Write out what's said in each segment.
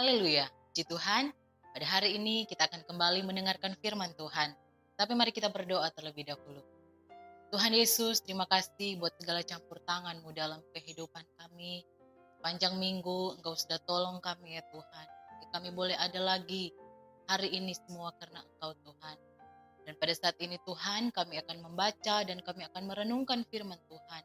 Haleluya, puji Tuhan. Pada hari ini kita akan kembali mendengarkan firman Tuhan. Tapi mari kita berdoa terlebih dahulu. Tuhan Yesus, terima kasih buat segala campur tangan-Mu dalam kehidupan kami. Panjang minggu Engkau sudah tolong kami ya Tuhan. Kami boleh ada lagi hari ini semua karena Engkau Tuhan. Dan pada saat ini Tuhan, kami akan membaca dan kami akan merenungkan firman Tuhan.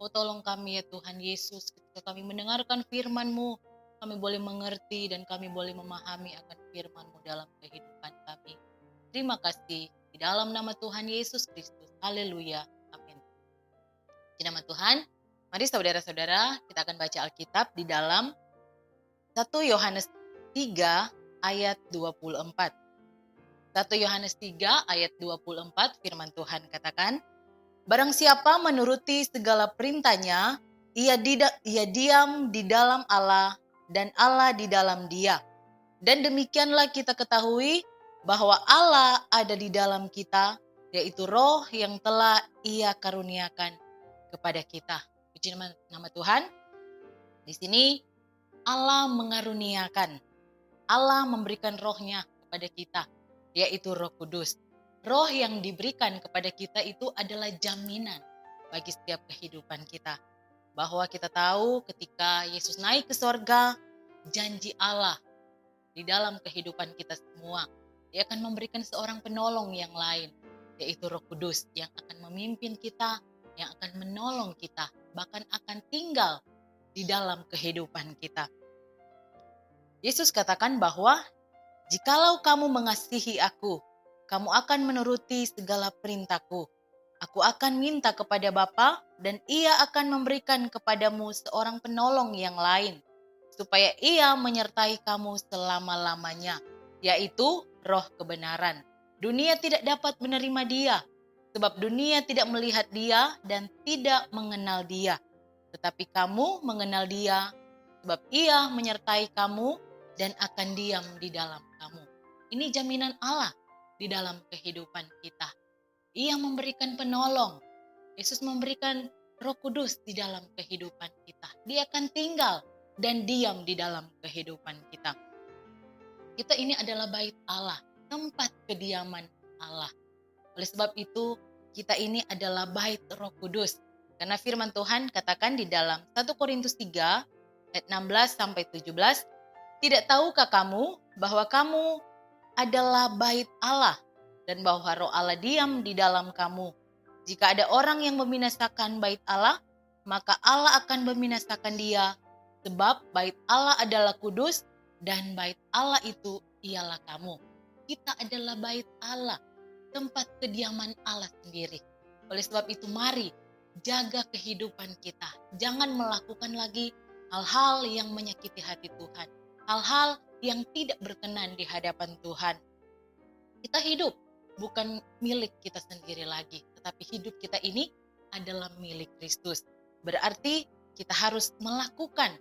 Oh tolong kami ya Tuhan Yesus, ketika kami mendengarkan firman-Mu, kami boleh mengerti dan kami boleh memahami akan firman-Mu dalam kehidupan kami. Terima kasih di dalam nama Tuhan Yesus Kristus. Haleluya. Amin. Di nama Tuhan, mari saudara-saudara kita akan baca Alkitab di dalam 1 Yohanes 3 ayat 24. 1 Yohanes 3 ayat 24 firman Tuhan katakan, barang siapa menuruti segala perintahnya, ia diam di dalam Allah dan Allah di dalam dia. Dan demikianlah kita ketahui bahwa Allah ada di dalam kita, yaitu roh yang telah ia karuniakan kepada kita. Puji nama Tuhan. Di sini Allah mengaruniakan, Allah memberikan rohnya kepada kita, yaitu Roh Kudus. Roh yang diberikan kepada kita itu adalah jaminan bagi setiap kehidupan kita. Bahwa kita tahu ketika Yesus naik ke sorga, janji Allah di dalam kehidupan kita semua. Dia akan memberikan seorang penolong yang lain, yaitu Roh Kudus yang akan memimpin kita, yang akan menolong kita, bahkan akan tinggal di dalam kehidupan kita. Yesus katakan bahwa jikalau kamu mengasihi aku, kamu akan menuruti segala perintahku. Aku akan minta kepada Bapa dan ia akan memberikan kepadamu seorang penolong yang lain, supaya ia menyertai kamu selama-lamanya, yaitu roh kebenaran. Dunia tidak dapat menerima dia, sebab dunia tidak melihat dia dan tidak mengenal dia. Tetapi kamu mengenal dia, sebab ia menyertai kamu dan akan diam di dalam kamu. Ini jaminan Allah di dalam kehidupan kita. Ia memberikan penolong. Yesus memberikan Roh Kudus di dalam kehidupan kita. Dia akan tinggal dan diam di dalam kehidupan kita. Kita ini adalah bait Allah, tempat kediaman Allah. Oleh sebab itu, kita ini adalah bait Roh Kudus. Karena firman Tuhan katakan di dalam 1 Korintus 3 ayat 16 sampai 17, tidak tahukah kamu bahwa kamu adalah bait Allah dan bahwa roh Allah diam di dalam kamu. Jika ada orang yang membinasakan bait Allah, maka Allah akan membinasakan dia, sebab bait Allah adalah kudus dan bait Allah itu ialah kamu. Kita adalah bait Allah, tempat kediaman Allah sendiri. Oleh sebab itu mari jaga kehidupan kita. Jangan melakukan lagi hal-hal yang menyakiti hati Tuhan. Hal-hal yang tidak berkenan di hadapan Tuhan. Kita hidup bukan milik kita sendiri lagi, tetapi hidup kita ini adalah milik Kristus. Berarti kita harus melakukan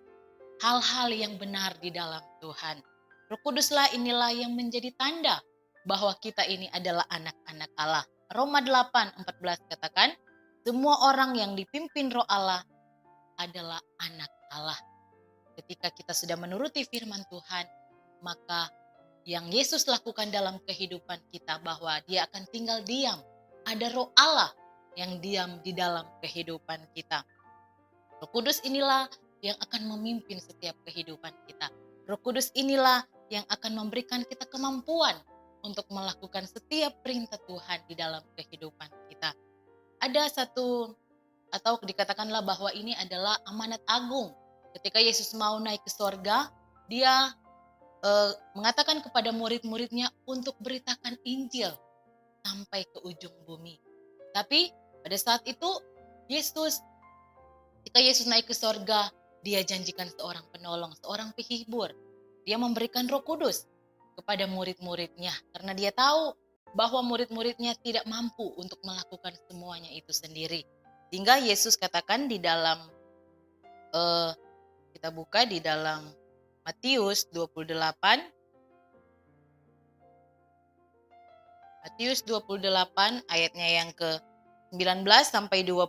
hal-hal yang benar di dalam Tuhan. Roh Kuduslah inilah yang menjadi tanda bahwa kita ini adalah anak-anak Allah. Roma 8:14 katakan, semua orang yang dipimpin Roh Allah adalah anak Allah. Ketika kita sudah menuruti firman Tuhan, maka yang Yesus lakukan dalam kehidupan kita bahwa dia akan tinggal diam. Ada roh Allah yang diam di dalam kehidupan kita. Roh Kudus inilah yang akan memimpin setiap kehidupan kita. Roh Kudus inilah yang akan memberikan kita kemampuan untuk melakukan setiap perintah Tuhan di dalam kehidupan kita. Ada satu, atau dikatakanlah bahwa ini adalah amanat agung. Ketika Yesus mau naik ke sorga, dia mengatakan kepada murid-muridnya untuk beritakan Injil sampai ke ujung bumi. Tapi pada saat itu ketika Yesus naik ke sorga, dia janjikan seorang penolong, seorang penghibur. Dia memberikan Roh Kudus kepada murid-muridnya karena dia tahu bahwa murid-muridnya tidak mampu untuk melakukan semuanya itu sendiri. Sehingga Yesus katakan di dalam kita buka di dalam Matius 28 ayatnya yang ke-19 sampai 20.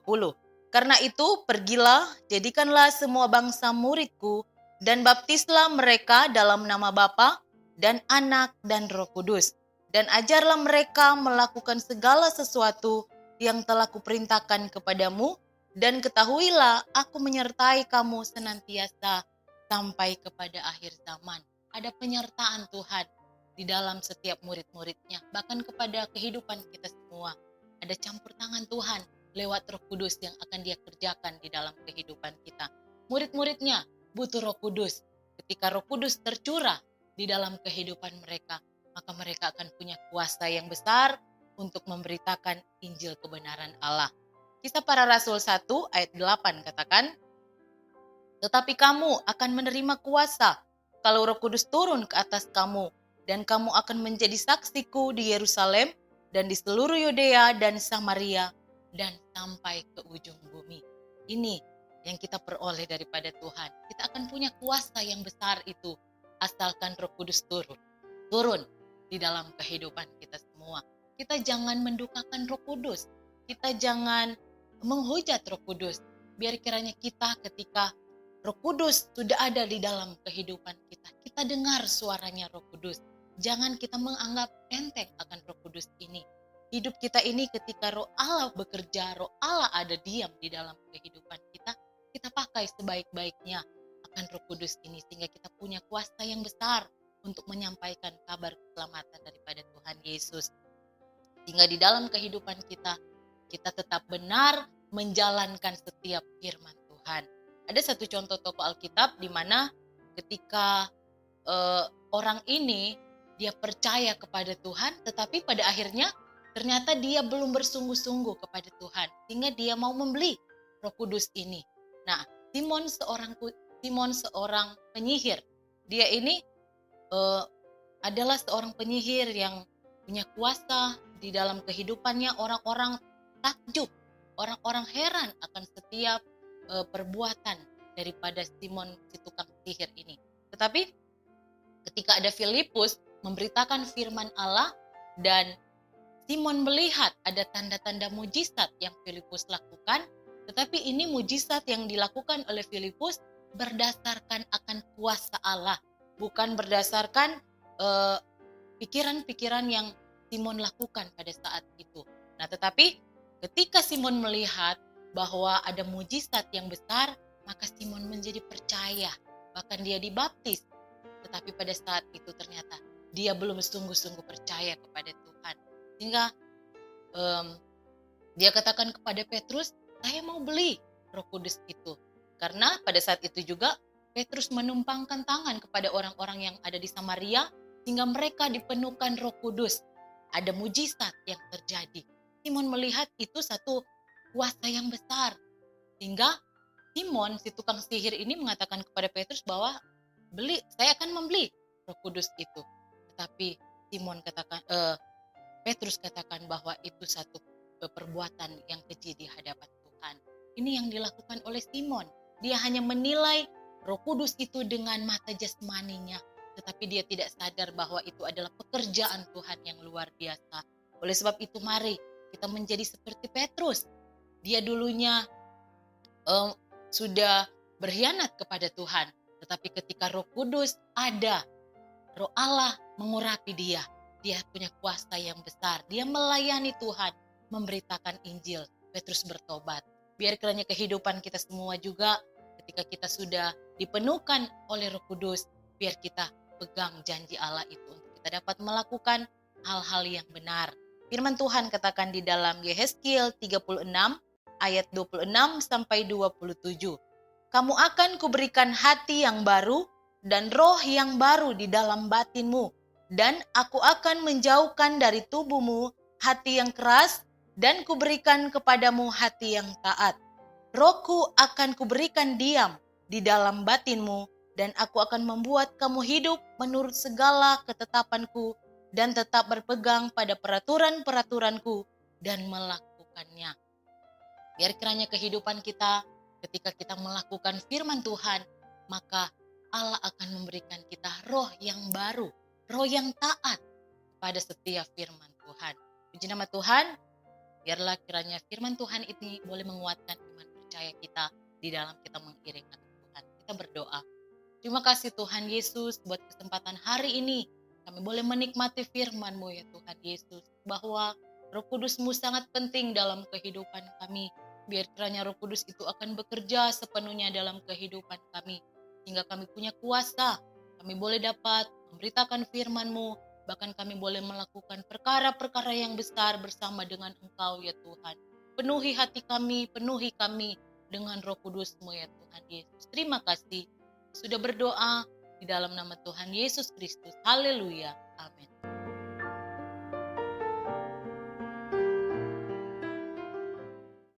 Karena itu pergilah, jadikanlah semua bangsa muridku Dan baptislah mereka dalam nama Bapa dan Anak dan Roh Kudus. Dan ajarlah mereka melakukan segala sesuatu yang telah kuperintahkan kepadamu. Dan ketahuilah aku menyertai kamu senantiasa sampai kepada akhir zaman. Ada penyertaan Tuhan di dalam setiap murid-muridnya. Bahkan kepada kehidupan kita semua. Ada campur tangan Tuhan lewat Roh Kudus yang akan Dia kerjakan di dalam kehidupan kita. Murid-muridnya butuh Roh Kudus. Ketika Roh Kudus tercurah di dalam kehidupan mereka, maka mereka akan punya kuasa yang besar untuk memberitakan Injil kebenaran Allah. Kisah Para Rasul 1 ayat 8 katakan, tetapi kamu akan menerima kuasa kalau Roh Kudus turun ke atas kamu, dan kamu akan menjadi saksiku di Yerusalem dan di seluruh Yudea dan Samaria dan sampai ke ujung bumi. Ini yang kita peroleh daripada Tuhan. Kita akan punya kuasa yang besar itu asalkan Roh Kudus turun di dalam kehidupan kita semua. Kita jangan mendukakan Roh Kudus. Kita jangan menghujat Roh Kudus. Biar kiranya kita ketika Roh Kudus sudah ada di dalam kehidupan kita, kita dengar suaranya Roh Kudus. Jangan kita menganggap enteng akan Roh Kudus ini. Hidup kita ini ketika Roh Allah bekerja, Roh Allah ada diam di dalam kehidupan kita, kita pakai sebaik-baiknya akan Roh Kudus ini sehingga kita punya kuasa yang besar untuk menyampaikan kabar keselamatan daripada Tuhan Yesus. Sehingga di dalam kehidupan kita, kita tetap benar menjalankan setiap firman Tuhan. Ada satu contoh tokoh Alkitab di mana ketika orang ini dia percaya kepada Tuhan, tetapi pada akhirnya ternyata dia belum bersungguh-sungguh kepada Tuhan, sehingga dia mau membeli Roh Kudus ini. Nah, Simon seorang penyihir. Dia ini adalah seorang penyihir yang punya kuasa di dalam kehidupannya. Orang-orang takjub, orang-orang heran akan setiap perbuatan daripada Simon si tukang sihir ini. Tetapi ketika ada Filipus memberitakan firman Allah dan Simon melihat ada tanda-tanda mujizat yang Filipus lakukan, tetapi ini mujizat yang dilakukan oleh Filipus berdasarkan akan kuasa Allah, bukan berdasarkan pikiran-pikiran yang Simon lakukan pada saat itu. Nah, tetapi ketika Simon melihat bahwa ada mujizat yang besar, maka Simon menjadi percaya, bahkan dia dibaptis. Tetapi pada saat itu ternyata dia belum sungguh-sungguh percaya kepada Tuhan. Sehingga dia katakan kepada Petrus, saya mau beli Roh Kudus itu. Karena pada saat itu juga Petrus menumpangkan tangan kepada orang-orang yang ada di Samaria, sehingga mereka dipenuhkan Roh Kudus. Ada mujizat yang terjadi. Simon melihat itu satu kuasa yang besar. Sehingga Simon, si tukang sihir ini mengatakan kepada Petrus bahwa saya akan membeli Roh Kudus itu. Tetapi Petrus katakan bahwa itu satu perbuatan yang keji di hadapan Tuhan. Ini yang dilakukan oleh Simon. Dia hanya menilai Roh Kudus itu dengan mata jasmaninya, tetapi dia tidak sadar bahwa itu adalah pekerjaan Tuhan yang luar biasa. Oleh sebab itu mari kita menjadi seperti Petrus. Dia dulunya sudah berkhianat kepada Tuhan, tetapi ketika Roh Kudus ada, Roh Allah mengurapi dia. Dia punya kuasa yang besar. Dia melayani Tuhan, memberitakan Injil. Petrus bertobat. Biar kiranya kehidupan kita semua juga ketika kita sudah dipenuhkan oleh Roh Kudus, biar kita pegang janji Allah itu untuk kita dapat melakukan hal-hal yang benar. Firman Tuhan katakan di dalam Yehezkiel 36 ayat 26 sampai 27. Kamu akan kuberikan hati yang baru dan roh yang baru di dalam batinmu, dan aku akan menjauhkan dari tubuhmu hati yang keras dan kuberikan kepadamu hati yang taat. Rohku akan kuberikan diam di dalam batinmu, dan aku akan membuat kamu hidup menurut segala ketetapanku dan tetap berpegang pada peraturan-peraturanku dan melakukannya. Biar kiranya kehidupan kita ketika kita melakukan firman Tuhan, maka Allah akan memberikan kita roh yang baru, roh yang taat pada setiap firman Tuhan. Puji nama Tuhan, biarlah kiranya firman Tuhan ini boleh menguatkan iman percaya kita di dalam kita mengiring akan Tuhan. Kita berdoa. Terima kasih Tuhan Yesus buat kesempatan hari ini. Kami boleh menikmati firman-Mu ya Tuhan Yesus. Bahwa Roh Kudus-Mu sangat penting dalam kehidupan kami. Biar kiranya Roh Kudus itu akan bekerja sepenuhnya dalam kehidupan kami. Sehingga kami punya kuasa. Kami boleh dapat memberitakan firman-Mu. Bahkan kami boleh melakukan perkara-perkara yang besar bersama dengan Engkau ya Tuhan. Penuhi hati kami, penuhi kami dengan Roh Kudus-Mu ya Tuhan Yesus. Terima kasih sudah berdoa di dalam nama Tuhan Yesus Kristus. Haleluya.